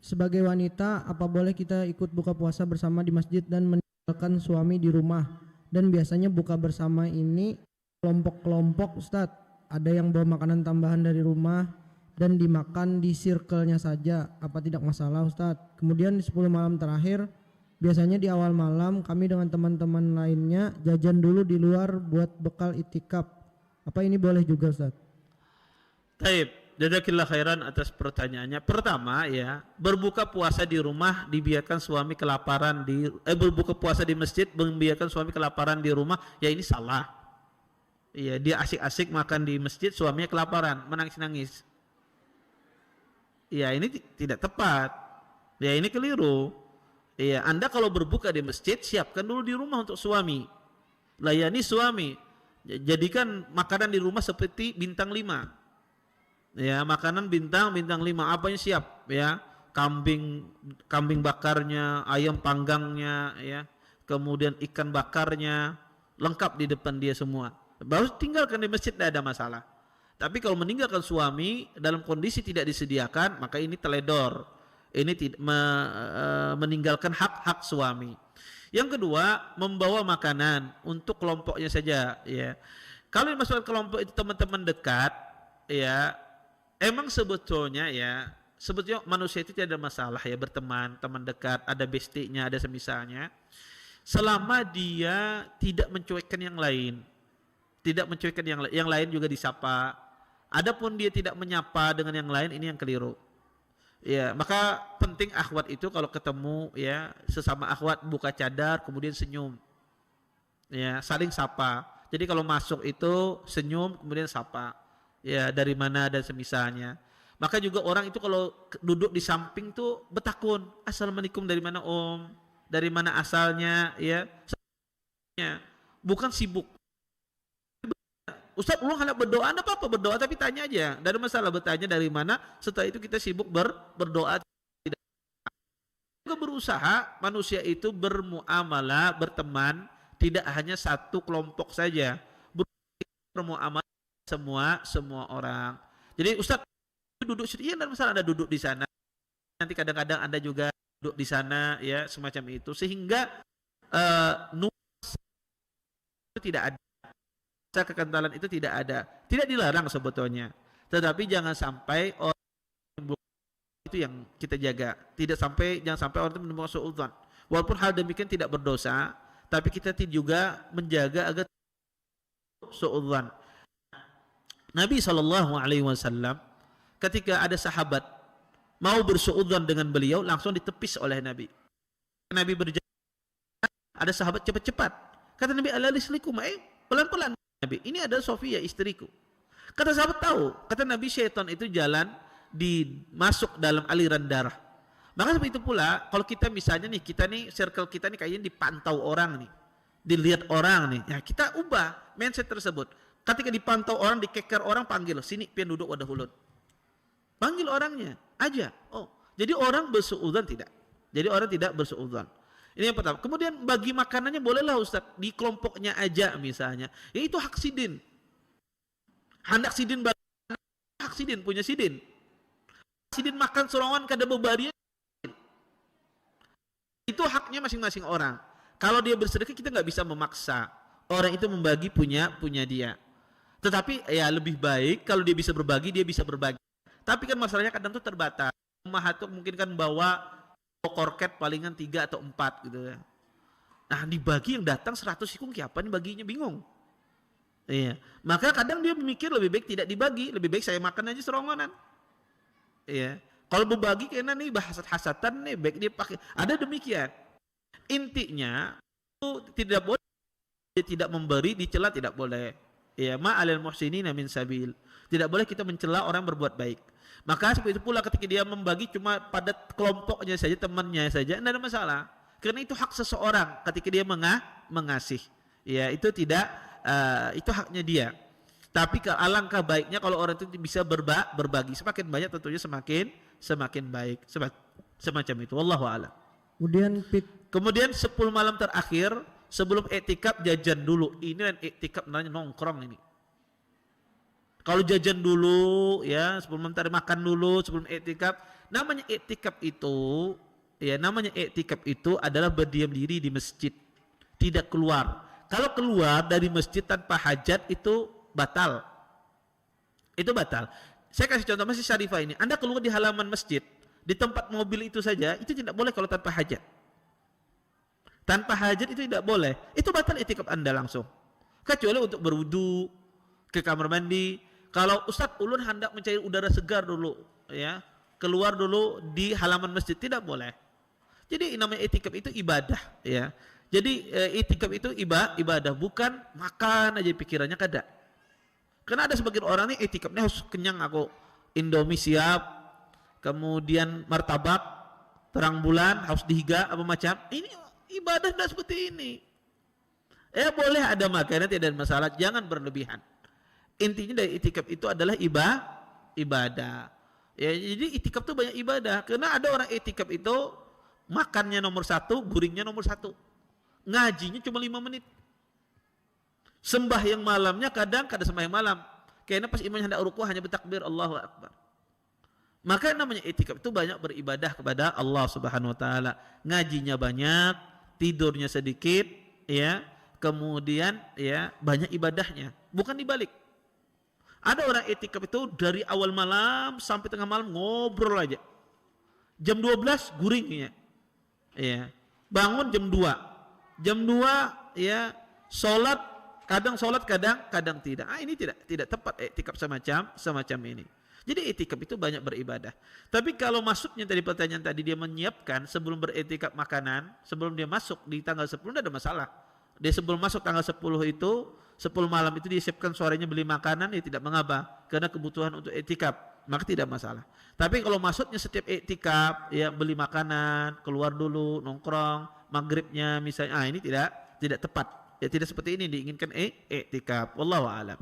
Sebagai wanita, apa boleh kita ikut buka puasa bersama di masjid dan meninggalkan suami di rumah? Dan biasanya buka bersama ini kelompok-kelompok, Ustadz. Ada yang bawa makanan tambahan dari rumah dan dimakan di circle-nya saja. Apa tidak masalah, Ustadz? Kemudian di 10 malam terakhir, biasanya di awal malam kami dengan teman-teman lainnya jajan dulu di luar buat bekal itikaf. Apa ini boleh juga, Ustadz? Taib, jazakillah khairan atas pertanyaannya. Pertama ya, berbuka puasa di rumah dibiarkan suami kelaparan berbuka puasa di masjid membiarkan suami kelaparan di rumah, ya ini salah. Ya, dia asik-asik makan di masjid, suaminya kelaparan, menangis-nangis. Ya, ini tidak tepat. Ya, ini keliru. Ya, Anda kalau berbuka di masjid, siapkan dulu di rumah untuk suami. Layani suami. Jadikan makanan di rumah seperti bintang 5. Ya, makanan bintang 5 apa yang siap ya, kambing bakarnya, ayam panggangnya ya, kemudian ikan bakarnya lengkap di depan dia semua, baru tinggalkan di masjid, tidak ada masalah. Tapi kalau meninggalkan suami dalam kondisi tidak disediakan, maka ini teledor, ini meninggalkan hak-hak suami. Yang kedua, membawa makanan untuk kelompoknya saja ya. Kalau masuk kelompok itu teman-teman dekat ya, emang sebetulnya manusia itu tidak ada masalah ya, berteman, teman dekat, ada bestinya, ada semisalnya, selama dia tidak mencuekkan yang lain, yang lain juga disapa. Adapun dia tidak menyapa dengan yang lain, ini yang keliru. Ya, maka penting akhwat itu kalau ketemu ya sesama akhwat buka cadar kemudian senyum. Ya, saling sapa. Jadi kalau masuk itu senyum kemudian sapa. Ya, dari mana dan semisalnya. Maka juga orang itu kalau duduk di samping tuh bertakun, assalamualaikum, dari mana om, dari mana asalnya ya, bukan sibuk. Ustaz, lu hendak berdoa, apa berdoa, tapi tanya aja, dari masalah bertanya dari mana, setelah itu kita sibuk berdoa. Tidak. Juga berusaha manusia itu bermuamalah, berteman, tidak hanya satu kelompok saja, bermuamalah semua orang. Jadi Ustaz duduk sini, iya, tidak masalah Anda duduk di sana. Nanti kadang-kadang Anda juga duduk di sana ya, semacam itu, sehingga nuansa itu tidak ada, kekentalan itu tidak ada. Tidak dilarang sebetulnya, tetapi jangan sampai orang itu yang kita jaga. Jangan sampai orang itu menemukan suudzon. Walaupun hal demikian tidak berdosa, tapi kita juga menjaga agar suudzon. Nabi SAW ketika ada sahabat mau bersuudzon dengan beliau, langsung ditepis oleh Nabi. Nabi berjalan, ada sahabat cepat-cepat. Kata Nabi, ala rislikum, pelan-pelan Nabi. Ini adalah Sofia, istriku. Kata sahabat, tahu. Kata Nabi, syaitan itu jalan masuk dalam aliran darah. Maka seperti itu pula, kalau kita misalnya nih, circle kita nih kayaknya dipantau orang nih, dilihat orang nih, ya kita ubah mindset tersebut. Ketika dipantau orang, dikeker orang, panggil, sini pian duduk wadah hulut. Panggil orangnya aja. Oh, jadi orang bersuudzon tidak. Jadi orang tidak bersuudzon. Ini yang pertama. Kemudian bagi makanannya bolehlah Ustaz, di kelompoknya aja misalnya. Ya itu hak sidin. Hendak sidin bagi hak sidin, punya sidin. Sidin makan sorongan kada bebarian, itu haknya masing-masing orang. Kalau dia bersedekah, kita nggak bisa memaksa orang itu membagi punya dia. Tetapi ya lebih baik kalau dia bisa berbagi, dia bisa berbagi. Tapi kan masalahnya kadang tuh terbatas. Rumah itu mungkin kan bawa korket palingan 3 atau 4 gitu ya. Nah dibagi, yang datang 100 ikung apa nih baginya, bingung. Iya. Maka kadang dia memikir lebih baik tidak dibagi, lebih baik saya makan aja serongonan. Iya. Kalau berbagi kayaknya nih hasad-hasatan nih, baik dia pakai. Ada demikian. Intinya itu tidak boleh, dia tidak memberi, dicela tidak boleh. Ya, ma'alil muhsinina min sabil. Tidak boleh kita mencela orang berbuat baik. Maka seperti itu pula ketika dia membagi cuma pada kelompoknya saja, temannya saja, tidak ada masalah. Karena itu hak seseorang ketika dia mengasih. Ya, itu tidak itu haknya dia. Tapi alangkah baiknya kalau orang itu bisa berbagi. Semakin banyak tentunya semakin baik. Semacam itu. Wallahu a'lam. Kemudian 10 malam terakhir sebelum iktikaf jajan dulu. Ini kan iktikaf namanya nongkrong ini. Kalau jajan dulu ya, sebelum makan dulu, sebelum iktikaf, Namanya iktikaf itu, ya namanya iktikaf itu adalah berdiam diri di masjid, tidak keluar. Kalau keluar dari masjid tanpa hajat itu batal. Itu batal. Saya kasih contoh Masjid Syarifah ini. Anda keluar di halaman masjid, di tempat mobil itu saja, itu tidak boleh kalau tanpa hajat. Tanpa hajat itu tidak boleh. Itu batal iktikaf Anda langsung. Kecuali untuk berwudu, ke kamar mandi. Kalau Ustadz ulun hendak mencari udara segar dulu, ya, keluar dulu di halaman masjid, tidak boleh. Jadi namanya iktikaf itu ibadah, ya. Jadi iktikaf itu ibadah, bukan makan aja pikirannya, kada. Karena ada sebagian orang nih iktikafnya harus kenyang, aku Indomie siap, kemudian martabak, terang bulan harus dihiga apa macam. Ini ibadah tidak seperti ini. Ya boleh ada makanan, tidak ada masalah, jangan berlebihan. Intinya dari itikaf itu adalah ibadah. Ya, jadi itikaf itu banyak ibadah. Karena ada orang itikaf itu makannya nomor 1, guringnya nomor 1, ngajinya cuma 5 menit. Sembahyang malamnya kadang sembahyang malam. Kayaknya pas imamnya hendak ruku hanya bertakbir Allahu Akbar. Maka namanya itikaf itu banyak beribadah kepada Allah Subhanahu Wa Taala. Ngajinya banyak, tidurnya sedikit, ya. Kemudian ya banyak ibadahnya. Bukan dibalik. Ada orang itikaf itu dari awal malam sampai tengah malam ngobrol aja. Jam 12 guringnya. Ya. Bangun jam 2. Jam 2 ya sholat, kadang kadang tidak. Ini tidak tepat itikaf semacam ini. Jadi itikaf itu banyak beribadah. Tapi kalau masuknya tadi pertanyaan tadi, dia menyiapkan sebelum beritikaf makanan, sebelum dia masuk di tanggal 10 tidak ada masalah. Dia sebelum masuk tanggal 10 itu, 10 malam itu dia siapkan sorenya beli makanan, ya tidak mengapa karena kebutuhan untuk iktikaf, maka tidak masalah. Tapi kalau maksudnya setiap iktikaf ya beli makanan, keluar dulu nongkrong, maghribnya misalnya, ini tidak tepat. Ya tidak seperti ini diinginkan iktikaf. Wallahu a'lam.